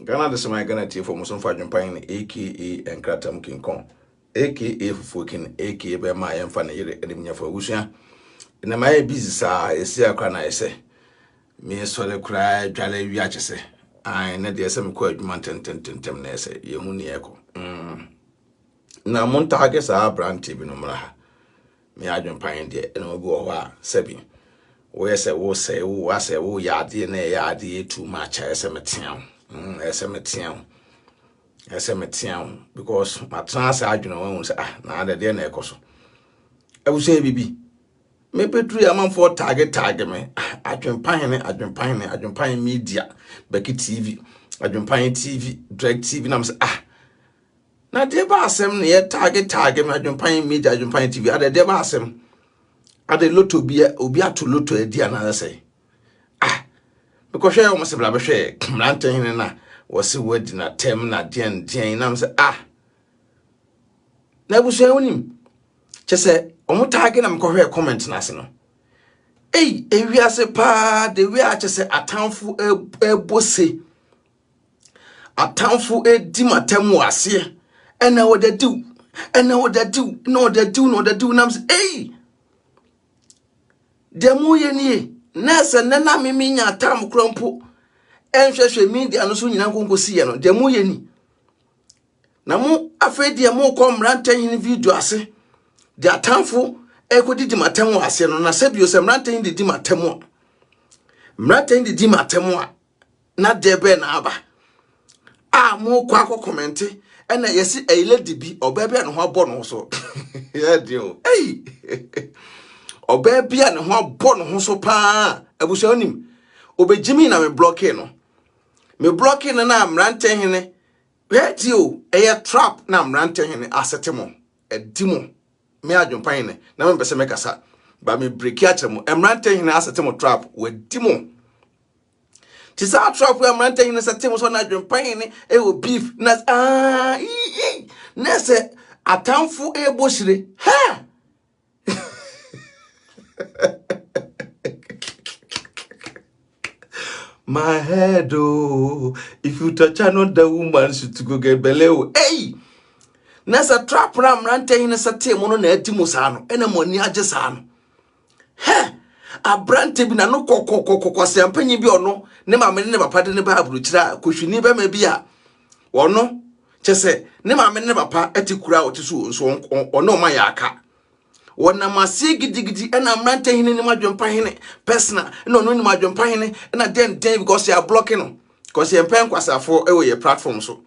Ghana de Sema Ghana tea for Musum Fajun Pine, aka and Kratam King Kong, aka Fukin, aka by my and Fanny Edimia for Usia. In my busy sa, a sea cran I say. Me sole cry, jolly viache. I net the SM quite mountain temness, Yemuni echo. Now Montages are brand TV no maraha. Me Ajun Pine dear, and we'll go over Sebi. Where say, wo say, wo, I say, wo yadi and yadi too much as a metian. SM because my trans Ajun won't say, now the dear Necoso. I will say, Bibi. Maybe 3 a month for target me. Ajun Pine Media, Becky TV, Ajun Pine TV, Drag TV, and I'm say, now there was some near target me, Ajun Pine Media, Ajun Pine TV, other there was some. At the lot to be obia to lot to a dear another say. Because I almost a blabber share, Lantain na was a wedding at tem na Jen, I'm say, never say on him. Just say, on target, I'm going to comment national. Hey, we are say pa, the way I just say a town for a bossy. A town for a dimmer tem was here. And now what they do, and now what they do, no, they do, and I'm say, hey. Demu ye nasa nana mimi nya tam krompo enhwehwe media no so nyina konkosi ye no demu ye ni na mu afedi mu ko mrantan video ase de atamfo ekodidi matam ase no na sabio se mrantan didi matam na debe na aba mu kwa ko comment na yesi lady bi obabe no ho abo no so yeah dio hey Obebia ne ho abɔ no ho so pa abuso onim obejimi na me block no na mrante hene radio eye trap na mrante hene asetemo edimo me adwompan ne na me pese me kasa ba me break ya kyeremo mrante hene asetemo trap wedimo ti sa trap we mrante hene setemo so na adwompan ne e wo beef na na se atamfo e bohire ha my head, oh, if you touch another woman, she to go get belly. Hey, Nasa trap ram rante in a sate mono ne timusano, and a money ajesano. He, a brante bin a no coco sampenny be or no, never never pardon the Bible, kushi never may be a or no, just say, never never pa etikura or no my yaka. Wana masigi digidi ena mrante hine ni majompa hine personal no ni majompa hine ena den because you are blocking no because you empen kwasa for ewe ye platform so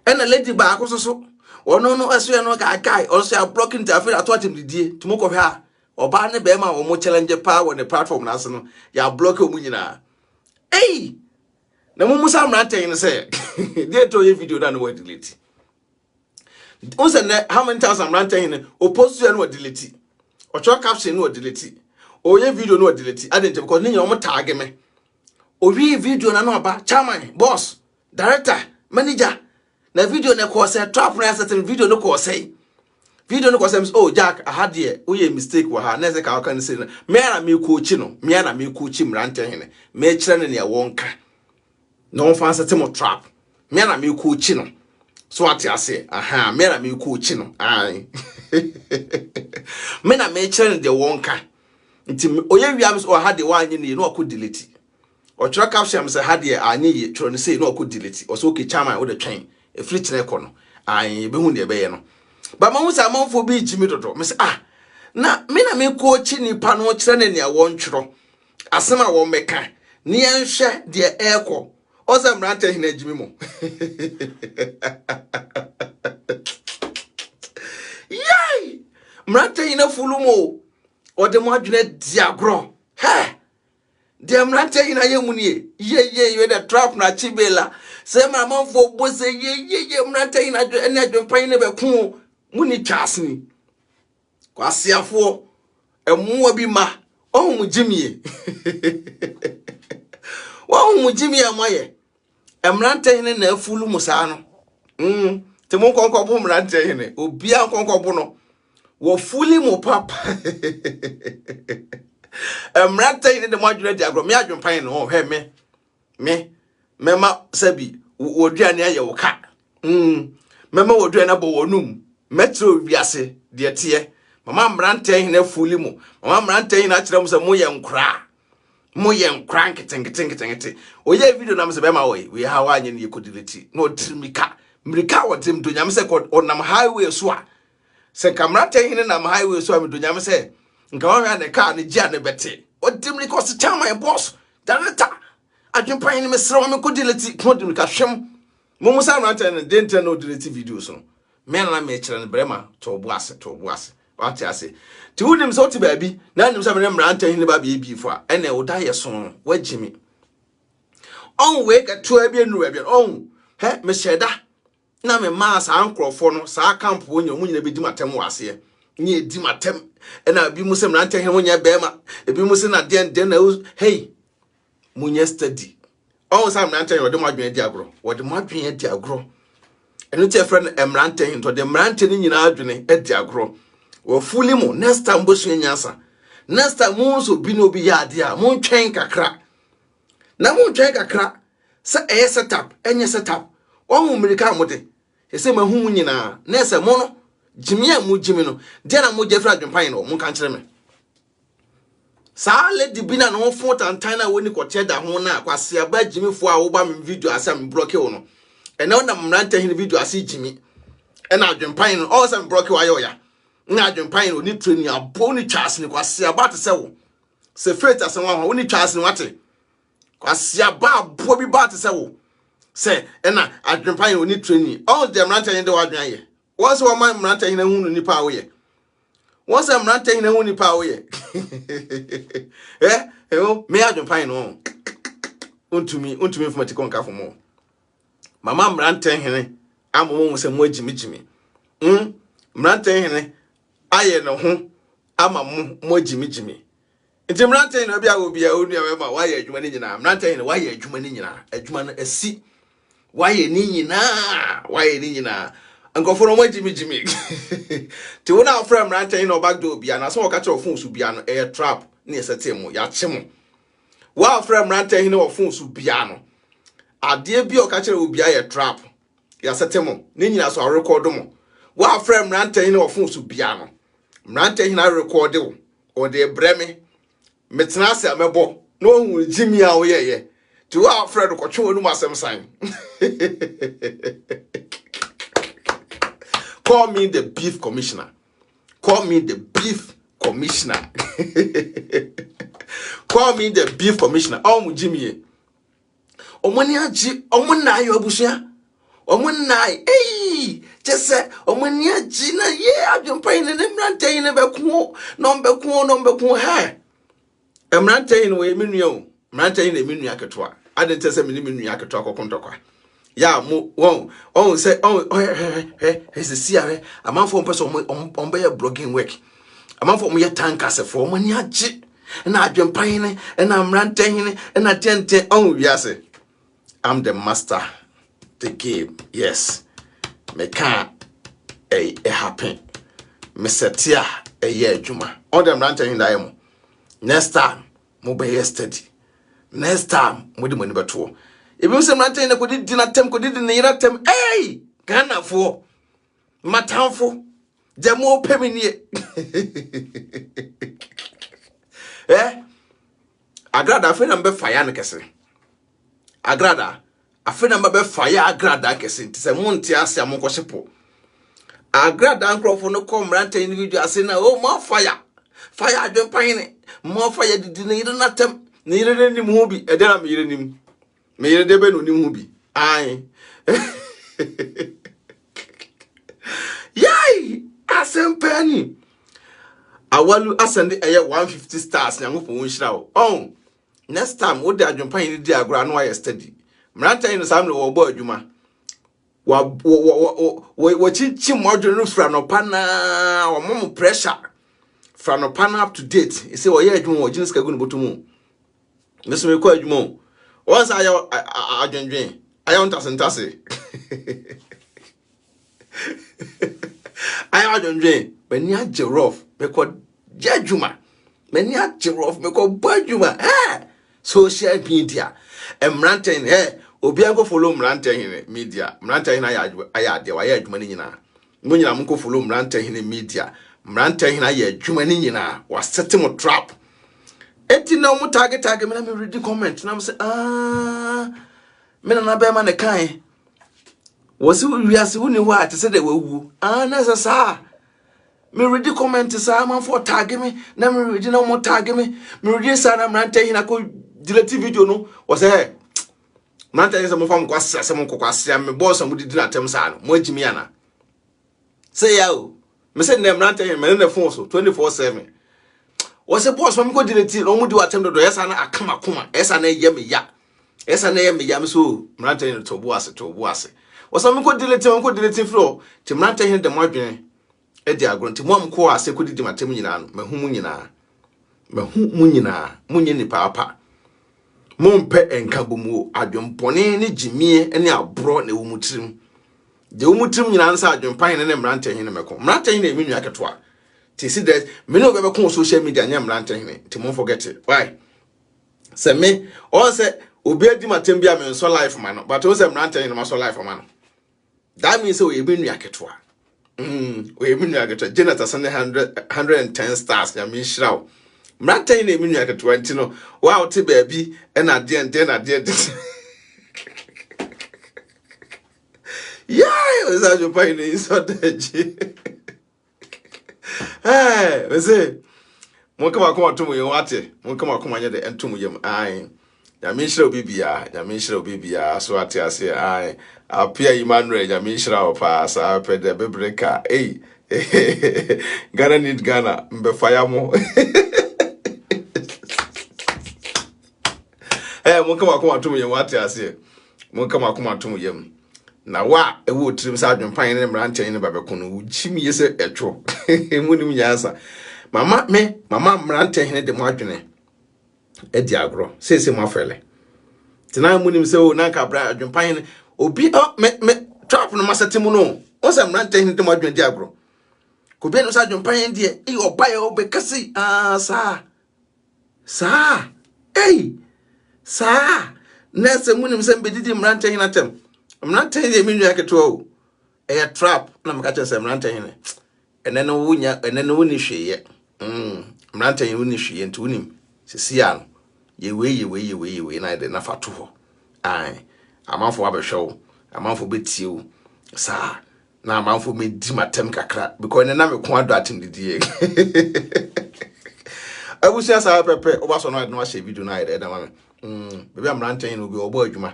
ena lady ba akoso so ono no aso no guy also are blocking the affair atwa tem didie tumoko hwa oba ne be ma wo mo challenge pa on the platform na so no ya block omu nyina eh na mu musa mrante hine say dey to ye video na no delete. How many times I'm ranting or post to no delete or chalk caption no delete or your video no delete. I didn't because you almost tag me or read video na no about chairman, boss, director, manager. Na video na ko say trap na certain video no ko say video no ko say oh Jack I had here we a mistake wa ha na say ka kan say me na me coach no me na me coach ranting hene me kire ne ya wonka no fancy temo trap me na me coach no. So what I say, me na me coach no. Ai. Me na me chere de wonka. Nti oye wiam so ha de wanye ne no akọ delete. O chira caption say ha de anye ye chiro ne say no akọ delete. O so okay chairman wo de twen. E free chere ko no. Ai be hu de be ye no. Ba ma hu say amanfo bi jimi dodo. Me say na me na me coach ni pa no chere ne ne won twiro. Asema wo meka. Ne yenhwe de ekọ. Oza mrante hina jimi mo. Yay! Mrante hina fulumo. O de mo adwene diagro. He! De mrante hina yemunie. Ye you the trap na chibela. Se ma manfo bose ye mrante hina ene adwempa hina be ku muni twasni. Kwasiafo emu bi ma. O mu jimie. Wa mu jimie amaye. Emrante hene na afulu musa no te mo konko bo mrante hene obia konko bo no wo fuli mo papa emrante hene de mo adwene diagro me adwempan no he me ma sabi woduane aye wo ka mema woduane bo wonum metro wiase de tie mama mbrante hina fuli mu mama mbrante hina akira mu se moye nkra nkete oye video na mse be ma we ha wa anye ne yekodileti no trimika mrika wotem do nyam se ko onam highway so a se kamrante hina na highway so a me do nyam se nka wa hwa ne car ne gia ne bete wotem ni ko se chama e boss danata adwempan ni mesra wa me kodileti ko de mrika hwem mo musa na ante ne dente no dileti videos no me na me kire ne brema to bo ase what I say ti wudim so ti baabi na nim so me mranta hin ba bi fo a ene oda ye so wagimi on we ka to abi enu abi on he me sheda na me ma sa ankrofo no sa camp onye mu nyina be di matem wase nye di matem ena bi mu se mranta hin onye be ma ebi mu se na den na hey munye study on sa mranta hin ode mo adwen di agro ode mo adwen di agro enu ti e friend mranta hin to de mranta ni nyina adwen e di agro wo fuli mo next time bo so nyansa next time mo so bi no bi ya ade a mo ntwen kakra na mo ntwen kakra se setup enye setup wo America mo de ese ma hu nyina na ese mo no jimi a mo jimi no de na mo je fra adwempan no mo kan kire me sa le di bi na no fo tantan na woni kote da ho na kwase aba jimi fo a wo ba me video asa me block wo no ene na mranta hin video asa jimi ena adwempan no all some block wa yo ya na adwempan no ni training abo ni chance ni kwase aba te se wo se faith ase wa ho ni chance ni wate kwase aba abo bi ba te se wo se ena adwempan no ni training all dem mranta hin de wa adwan ye won se wo man mranta hin hu no nipa wo ye won se mranta hin hu nipa wo ye me adwempan no untumi informatic on ka fo mo mama mranta hin amomo se mo agimi mranta hin aye no ho ama mo agimi nti mranta hin obi a obi a onu e ma wa ye adwuma ni nyina mranta hin wa ye adwuma ni nyina adwuma no asi wa ye ni nyina ankofo no mo agimi ti wona afra mranta hin no back door bia na so wo ka che ofun su bia no e trap na esete mo ya che mo wa afra mranta hin no ofun su bia no ade bi o ka che obi a ye trap ya sete mo ni nyina so record mo wa afra mranta hin no ofun su bia no mranta hin na record o de breme metena ase amebo no hu jimi a wo ye ti wa afra do kotwe onu asem san call me the beef commissioner call me the beef commissioner call me the beef commissioner mu jimi omani aji omuna ayo abusia omunai jese omani aji na ye adwempan ne mranta yin beku no beku he mranta yin we menua mranta yin menua aketwa adente se menua aketwa kokontokwa ya mo won say he see ave amanfo mpeso ombe ya blogging work amanfo mo ye tankase for omani aji na adwempan ne na mranta yin na tente wiase I'm the master the game. Yes. Me can happen. Me setia ye juma. All them ranting in the next time, mo be steady. Next time, mo di money beto. If you say ranting na kodi dinner tem kodi dinner tem. Hey, Ghana for matamfo. Demo pemini. Agrada fe na mbe fire na kese. Agrada afena mbe fire agrada kese nti se monte ase amonkohyepo agrada ankrofo no kom ranta individual ase na oh mo fire adwempan ne mo fire didi ne yire natem ne yire nim ho bi edera me yire nim me yire de be no nim ho bi ai yai asempani awalu asende eye 150 stars nyangopo wonhira wo next time wo de adwempan ni di agora no aye study mranta yin sam no wo bo adwuma wo chichi module no fra no pana wo mom pressure fra no pana up to date e say wo ye adwuma wo gines kagu no botumu meso me ko adwuma once ayo adwendwen ayo ntasentase ayo adwendwen bani ajerof be ko adwuma many ajerof me ko bo adwuma social media emranten obi an go follow mrante hene media mrante hene aya de wa ya adwuma ni nyina mo nyina mo ko follow mrante hene media mrante hene aya adwuma ni nyina wa set mo trap enti na mo target me na me read comment na me say me na be ma ne kan wasi wiase woni ho ate se de wawu na sa me read comment sa man for tag me na me read na mo tag me read sa na mrante hene ko delete video no wo say mrante hene se mo fam kwase se mo kwase me boss mo didi na tem sa no mo agimi ana say ya o me say na mrante hene me na phone so 24/7 was a boss from go delete no mu di watem do yesa na akama kuma yesa na ye me ya yesa na ye me ya me so mrante hene to bo ase was am go delete floor ti mrante hene de mo adwene e di agro ti mo am ko ase ko didi matem nyina no mahu mu nyina munye ni papa mo mpe enka bomu adwempone ne jimie ne abro na wo mutirim de wo mutirim nyina nsa adwempan ne mrante hene meko mrante hene emi nua ketwa ti see that me no go be social media nya mrante hene ti mo forget it why say me o say obi adi matem bia me so life man but o say mrante hene ma so life man that means say we emi nua ketwa we emi nua ketwa Jonathan send 110 stars ya me shiraw mrante hene emi nua ketwa ntino wow ti baby e na de yeah o say jo pa ni so daji we say mo kama ko atum yem ate mo kama ko manya de entum yem ai ya me shira obibia so ate ase ai apia Emmanuel ya me shira opa sa pede bebreka Ghana need Ghana mbe fire mo mo kama ko atum yem ate ase mo kama ko atum yem na wa ewo tirim sa adwempan ne mrante ne babeko no uchimi yese etwo emunim nyansa mama mrante ne de mo adwene edi agro sese mo afele tina munim se o na ka bra adwempan ne obi me trap no masatemu no o se mrante ne de mo adwene di agro ko bi no sa adwempan de e obaye obekasi sa nese munim se mbedidi mrante ne atem mrante hene emi nua keto o e trap na meka chese mrante hene ene no woni hweye mrante hene woni hweye nti wonim sisia no ye we na de na fato ho ai amanfo abehwew amanfo betie sa na amanfo medi matem kakra because ene na me ko ado atem didie abusia sa pepe obaso no na hye video na ide da ma bebe mrante hene obi obo adwuma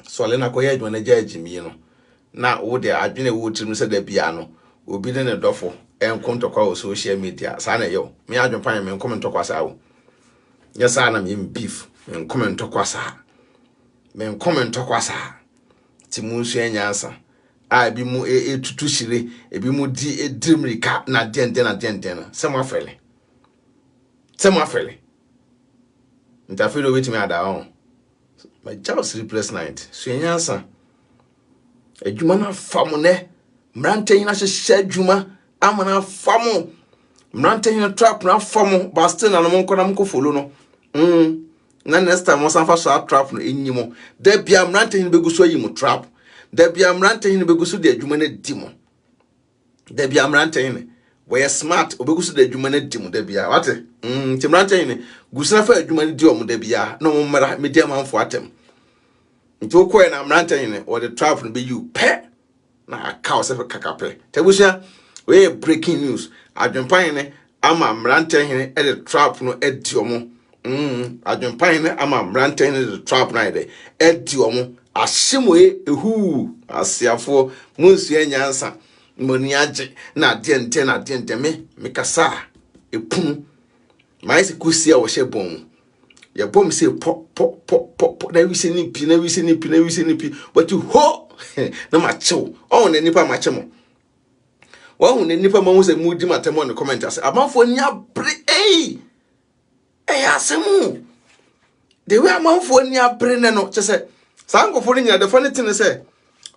so le na koye adwuma na jajimi no na wo de adwene wo tirim se da bia no obi ne dofo enkontokwa o social media sa na yo me adwempan me enkontokwa sa wo yesa na me beef me enkontokwa sa ti mu nsu enyansa a bi mu etutu shire ebi mu di edrimrika na den se mo afele ntafelo wetimi ada on my child sleepless night so enyansa adwuma na famo ne mrante hina hye adwuma amana famo mrante hina trap na famo but still na mo nkona mko follow no na next time mo sanfa so trap no enyimo da bia mrante hina beguso yi mo trap da bia mrante hina beguso de adwuma na di mo da bia mrante hina we smart obeguso de adwuma na di mo da bia wate ti mrante hina gusina fa adwuma na di o mo da bia no mo mara media manfo atem nti ko na mrante hina or the trap no be you pe na account se kakape tebusia we breaking news adwempan ne ama mrante hene e the trap no edi omo adwempan ne ama mrante hene the trap na edi omo ahyemo ehu asiafo munsu enyansa moni age na de me kasa epunu mai se kusia wo hye bom ya bom se pop na wi se ni pi but you ho na macho on na nipa machemo wa hu na nipa ma hu se mudi matemo ne comment ase amanfo nya bre asemu de we amanfo nya bre ne no chese sankofo nya de funny thing say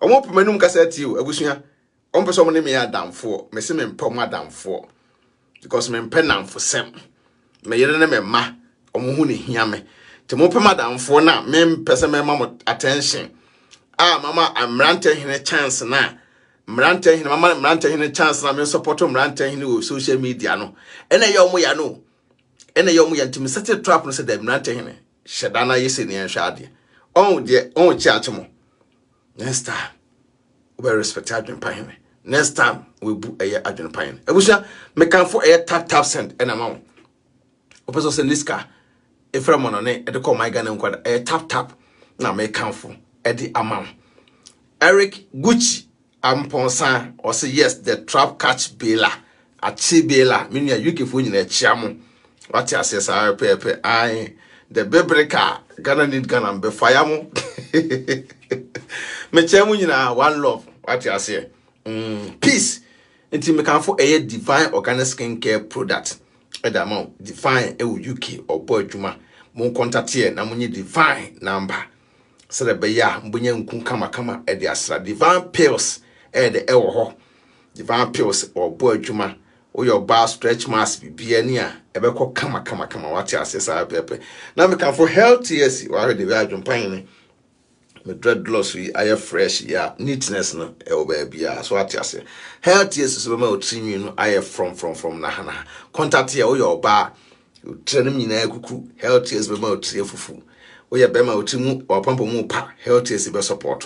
omo pomanum kasa ti o abusua on person ne me ya damfo me se me mpom adamfo because me mpenamfo sem me yere ne me ma omo hu ne hia me te mo pema damfo na mem pese me mama attention mama amrante hene chance na mrante hene mama mrante hene chance na me support mrante hene wo social media no ena ye omo ya no ena ye omo ya ntimi set trap no se da mrante hene sheda na yese ne nhwa ade on chi atemo next time we respect adwen pa hene next time we bu eye adwen pa hene ebusha me kan for eye tap send ena ma opeso se niska efra mono ne e de call my Ghana nkwada eye tap na me kan for Eddie Amam. Eric Gucci Amponsan or say yes, the trap catch Bela. Achi Bela, meaning you can find in a chiamo. What I says, I the Bebreka, Ghana need Ghana be fireamo. Me chamu yina one love. What I say, peace. Until me can for a divine organic skincare product. Edamon divine UK or boy Juma. Mon contact here, na munyi divine number. So the beya mbunye nkun kama e de asra divine pills e de ewo ho divine pills or boy adwuma o your bar stretch mask bibia ni a e be kọ kama wati asesa pepe na me kan for health yes wa he de be adwumpan ni me dreadlocks we aye fresh ya neatness no e wo ba bia so wati ase health yes so be ma otrinwi no aye from na hana contact here o your bar you train me na kuku health yes be ma otrie fufu oya bema otimu wapampo mu pa health is be support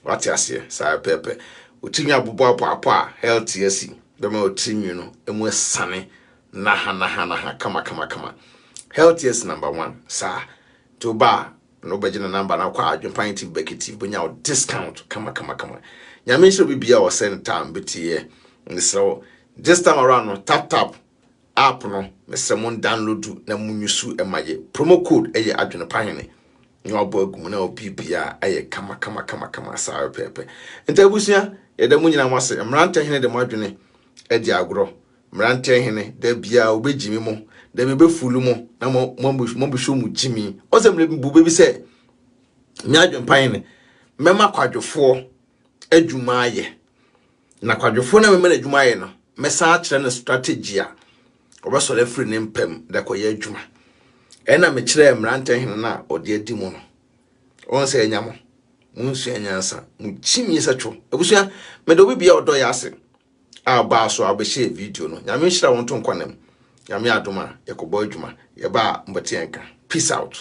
what ase sa pepe otimi abobo apo health is bema otimi no emu sane na ha kama health is number 1 sa to ba no bejina number na kwa adwempan ti beketive bonya discount kama nyame nso bibia o send time betie so this time around no tap app no mesem download na munyusu emaye promo code eye adwempan ne no bogu na opipia aye kama sa pepe entabusia ye da munyina mwase mrante hene de mwadwene edi agro mrante hene da bia obejimi mo da mebe fulu mo na mo bisho mu jimi ozemle bube bi se mi adwempan ne mema kwadwofo adwuma aye na kwadwofo na mema adwuma aye no mesa a kire na strategy a obesole free ne mpem da koye adwuma ena me kire mrante hene na ode adi mu no on se enyamo munsu enyansa muchimi sacho ebusua me do bibia odo ya ase aba so abehye video no nyame hira won to nkwanem nyame adoma yakobo adwuma ye ba mbatienka peace out.